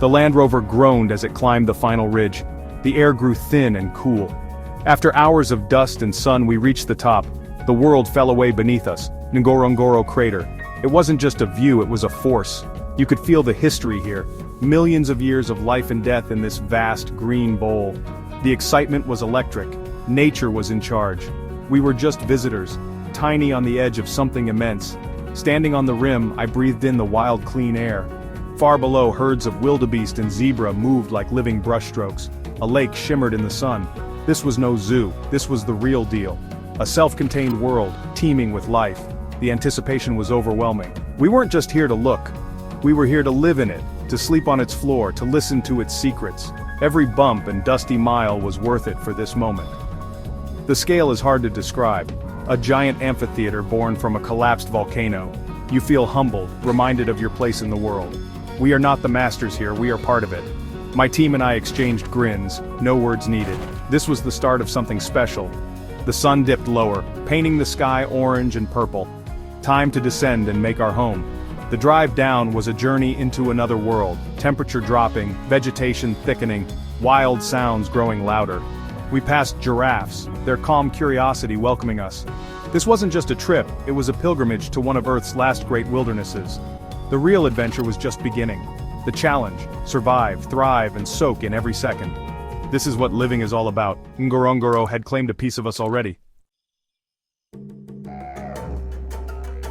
The Land Rover groaned as it climbed the final ridge. The air grew thin and cool. After hours of dust and sun, we reached the top. The world fell away beneath us, Ngorongoro Crater. It wasn't just a view, it was a force. You could feel the history here, millions of years of life and death in this vast green bowl. The excitement was electric. Nature was in charge. We were just visitors, tiny on the edge of something immense. Standing on the rim, I breathed in the wild, clean air. Far below, herds of wildebeest and zebra moved like living brushstrokes. A lake shimmered in the sun. This was no zoo, this was the real deal. A self-contained world, teeming with life. The anticipation was overwhelming. We weren't just here to look. We were here to live in it, to sleep on its floor, to listen to its secrets. Every bump and dusty mile was worth it for this moment. The scale is hard to describe. A giant amphitheater born from a collapsed volcano. You feel humbled, reminded of your place in the world. We are not the masters here, we are part of it. My team and I exchanged grins, no words needed. This was the start of something special. The sun dipped lower, painting the sky orange and purple. Time to descend and make our home. The drive down was a journey into another world, temperature dropping, vegetation thickening, wild sounds growing louder. We passed giraffes, their calm curiosity welcoming us. This wasn't just a trip, it was a pilgrimage to one of Earth's last great wildernesses. The real adventure was just beginning. The challenge: survive, thrive, and soak in every second. This is what living is all about. Ngorongoro had claimed a piece of us already.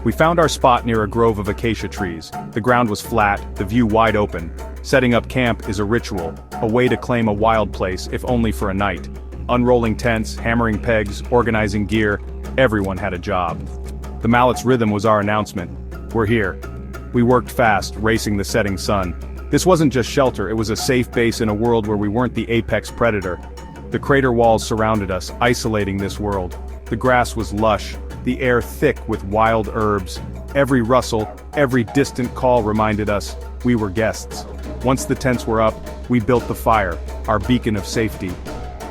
We found our spot near a grove of acacia trees. The ground was flat, the view wide open. Setting up camp is a ritual, a way to claim a wild place, if only for a night. Unrolling tents, hammering pegs, organizing gear, everyone had a job. The mallet's rhythm was our announcement. We're here. We worked fast, racing the setting sun. This wasn't just shelter, it was a safe base in a world where we weren't the apex predator. The crater walls surrounded us, isolating this world. The grass was lush, the air thick with wild herbs. Every rustle, every distant call reminded us we were guests. Once the tents were up, we built the fire, our beacon of safety.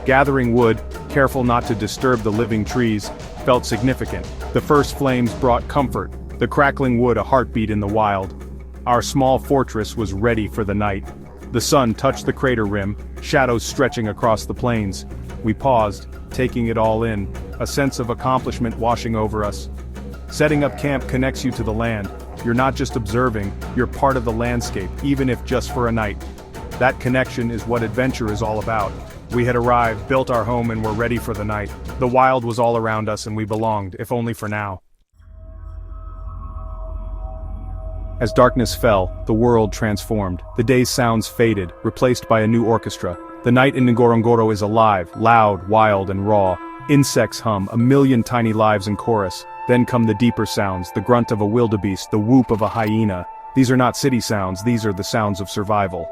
Gathering wood, careful not to disturb the living trees, felt significant. The first flames brought comfort, the crackling wood a heartbeat in the wild. Our small fortress was ready for the night. The sun touched the crater rim, shadows stretching across the plains. We paused, taking it all in, a sense of accomplishment washing over us. Setting up camp connects you to the land. You're not just observing, you're part of the landscape, even if just for a night. That connection is what adventure is all about. We had arrived, built our home, and were ready for the night. The wild was all around us and we belonged, if only for now. As darkness fell, the world transformed. The day's sounds faded, replaced by a new orchestra. The night in Ngorongoro is alive, loud, wild, and raw. Insects hum, a million tiny lives in chorus. Then come the deeper sounds, the grunt of a wildebeest, the whoop of a hyena. These are not city sounds, these are the sounds of survival.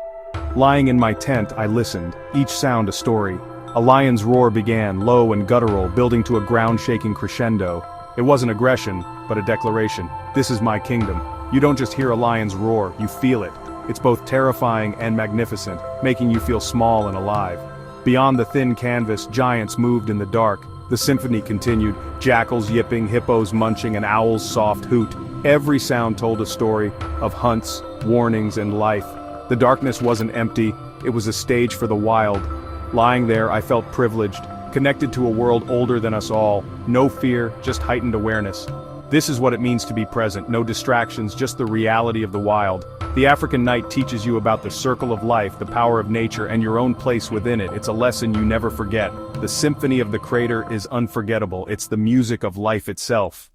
Lying in my tent, I listened, each sound a story. A lion's roar began, low and guttural, building to a ground-shaking crescendo. It wasn't aggression, but a declaration. This is my kingdom. You don't just hear a lion's roar, you feel it. It's both terrifying and magnificent, making you feel small and alive. Beyond the thin canvas, giants moved in the dark. The symphony continued, jackals yipping, hippos munching, and owls' soft hoot. Every sound told a story of hunts, warnings, and life. The darkness wasn't empty, it was a stage for the wild. Lying there, I felt privileged, connected to a world older than us all. No fear, just heightened awareness. This is what it means to be present, no distractions, just the reality of the wild. The African night teaches you about the circle of life, the power of nature, and your own place within it. It's a lesson you never forget. The symphony of the crater is unforgettable, it's the music of life itself.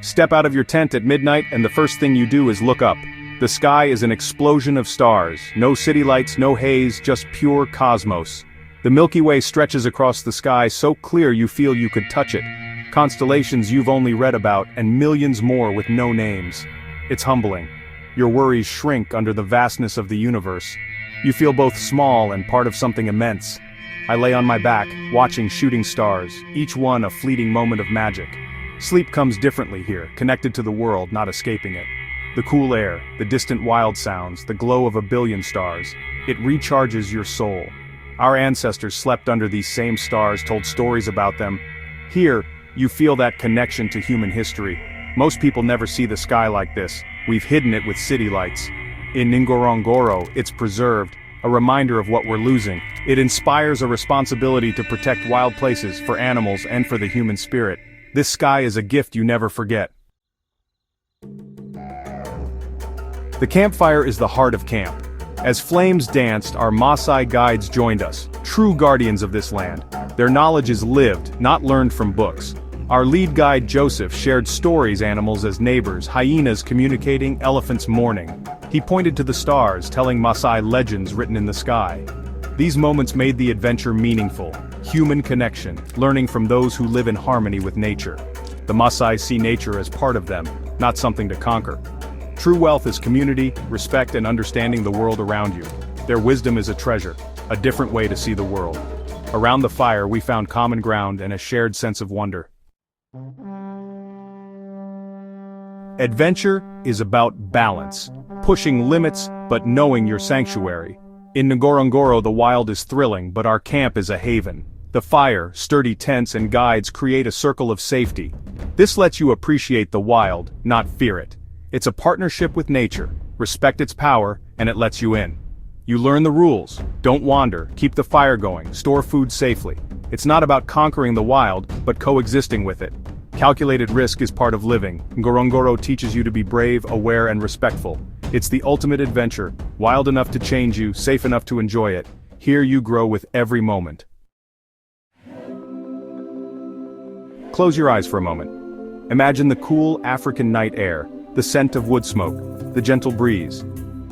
Step out of your tent at midnight and the first thing you do is look up. The sky is an explosion of stars, no city lights, no haze, just pure cosmos. The Milky Way stretches across the sky so clear you feel you could touch it. Constellations you've only read about, and millions more with no names. It's humbling. Your worries shrink under the vastness of the universe. You feel both small and part of something immense. I lay on my back, watching shooting stars, each one a fleeting moment of magic. Sleep comes differently here, connected to the world, not escaping it. The cool air, the distant wild sounds, the glow of a billion stars. It recharges your soul. Our ancestors slept under these same stars, told stories about them. Here, you feel that connection to human history. Most people never see the sky like this. we've hidden it with city lights. In Ngorongoro, it's preserved, a reminder of what we're losing. It inspires a responsibility to protect wild places for animals and for the human spirit. This sky is a gift you never forget. The campfire is the heart of camp. As flames danced, our Maasai guides joined us, true guardians of this land. Their knowledge is lived, not learned from books. Our lead guide Joseph shared stories, animals as neighbors, hyenas communicating, elephants mourning. He pointed to the stars, telling Maasai legends written in the sky. These moments made the adventure meaningful, human connection, learning from those who live in harmony with nature. The Maasai see nature as part of them, not something to conquer. True wealth is community, respect, and understanding the world around you. Their wisdom is a treasure, a different way to see the world. Around the fire we found common ground and a shared sense of wonder. Adventure is about balance, pushing limits but knowing your sanctuary. In Ngorongoro the wild is thrilling, but our camp is a haven. The fire, sturdy tents, and guides create a circle of safety. This lets you appreciate the wild, not fear it. It's a partnership with nature, respect its power, and it lets you in. You learn the rules, don't wander, keep the fire going, store food safely. It's not about conquering the wild, but coexisting with it. Calculated risk is part of living. Ngorongoro teaches you to be brave, aware, and respectful. It's the ultimate adventure, wild enough to change you, safe enough to enjoy it. Here you grow with every moment. Close your eyes for a moment. Imagine the cool African night air, the scent of wood smoke, the gentle breeze.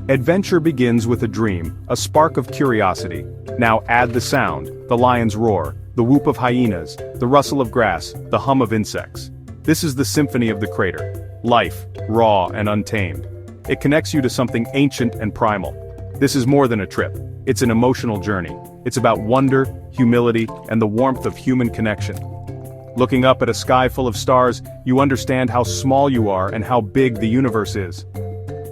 Adventure begins with a dream, a spark of curiosity. Now add the sound, the lion's roar, the whoop of hyenas, the rustle of grass, the hum of insects. This is the symphony of the crater. Life, raw and untamed. It connects you to something ancient and primal. This is more than a trip. It's an emotional journey. It's about wonder, humility, and the warmth of human connection. Looking up at a sky full of stars, you understand how small you are and how big the universe is.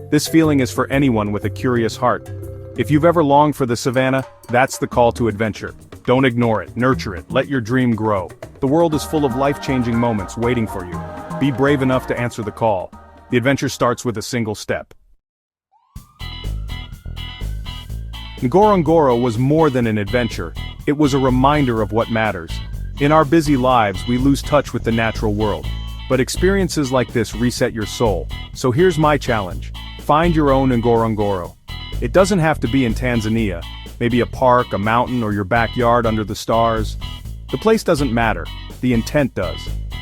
This feeling is for anyone with a curious heart. If you've ever longed for the savannah, that's the call to adventure. Don't ignore it, nurture it, let your dream grow. The world is full of life-changing moments waiting for you. Be brave enough to answer the call. The adventure starts with a single step. Ngorongoro was more than an adventure. It was a reminder of what matters. In our busy lives, we lose touch with the natural world. But experiences like this reset your soul. So here's my challenge. Find your own Ngorongoro. It doesn't have to be in Tanzania. Maybe a park, a mountain, or your backyard under the stars. The place doesn't matter. The intent does.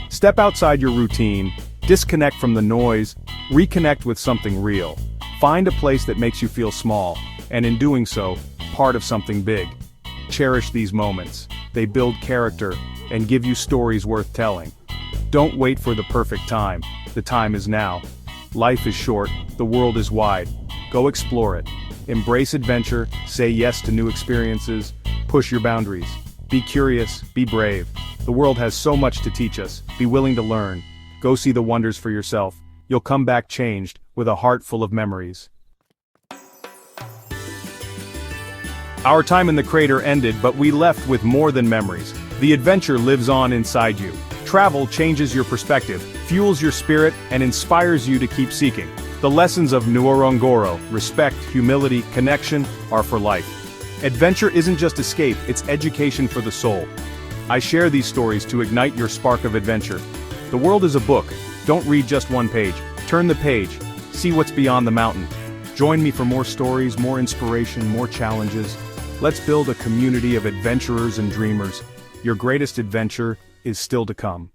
Step outside your routine, disconnect from the noise, reconnect with something real. Find a place that makes you feel small, and in doing so, part of something big. Cherish these moments. They build character and give you stories worth telling. Don't wait for the perfect time. The time is now. Life is short, the world is wide. Go explore it. Embrace adventure, say yes to new experiences, push your boundaries. Be curious, be brave. The world has so much to teach us. Be willing to learn. Go see the wonders for yourself. You'll come back changed, with a heart full of memories. Our time in the crater ended, but we left with more than memories. The adventure lives on inside you. Travel changes your perspective, fuels your spirit, and inspires you to keep seeking. The lessons of Ngorongoro, respect, humility, connection, are for life. Adventure isn't just escape, it's education for the soul. I share these stories to ignite your spark of adventure. The world is a book. Don't read just one page. Turn the page. See what's beyond the mountain. Join me for more stories, more inspiration, more challenges. Let's build a community of adventurers and dreamers. Your greatest adventure is still to come.